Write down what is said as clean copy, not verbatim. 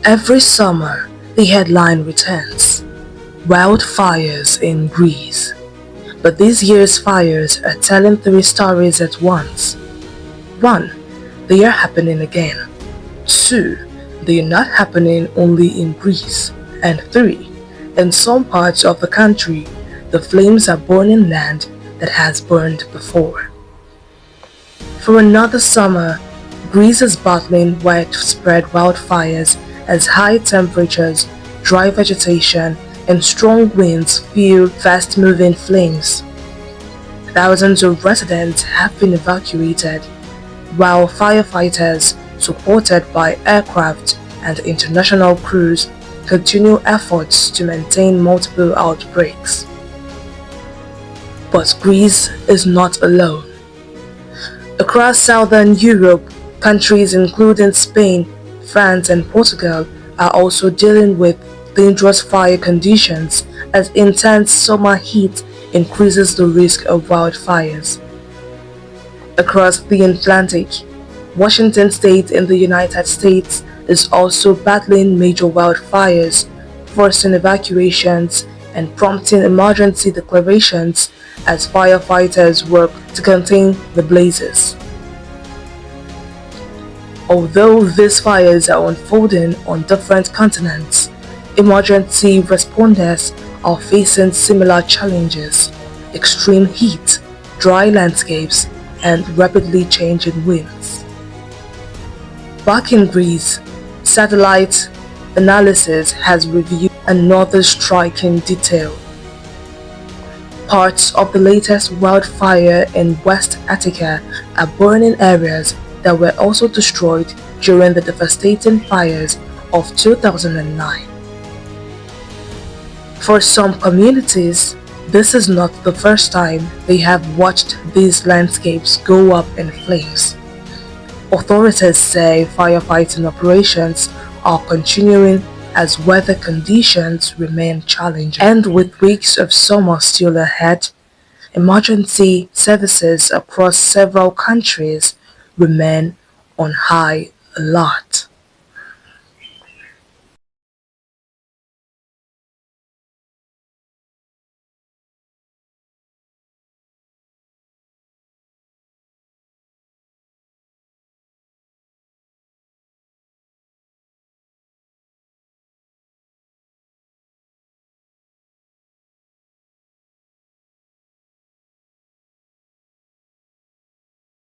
Every summer, the headline returns: Wildfires in Greece. But this year's fires are telling three stories at once. 1. They are happening again. 2. They are not happening only in Greece. And 3. In some parts of the country, the flames are burning land that has burned before. For another summer, Greece is battling widespread wildfires as high temperatures, dry vegetation, and strong winds fuel fast-moving flames. Thousands of residents have been evacuated, while firefighters, supported by aircraft and international crews, continue efforts to maintain multiple outbreaks. But Greece is not alone. Across southern Europe, countries including Spain, France, and Portugal are also dealing with dangerous fire conditions as intense summer heat increases the risk of wildfires. Across the Atlantic, Washington State in the United States is also battling major wildfires, forcing evacuations and prompting emergency declarations as firefighters work to contain the blazes. Although these fires are unfolding on different continents, emergency responders are facing similar challenges: extreme heat, dry landscapes, and rapidly changing winds. Back in Greece, satellite analysis has revealed another striking detail. Parts of the latest wildfire in West Attica are burning areas that were also destroyed during the devastating fires of 2009. For some communities, this is not the first time they have watched these landscapes go up in flames. Authorities say firefighting operations are continuing as weather conditions remain challenging. And with weeks of summer still ahead, emergency services across several countries remain on high alert.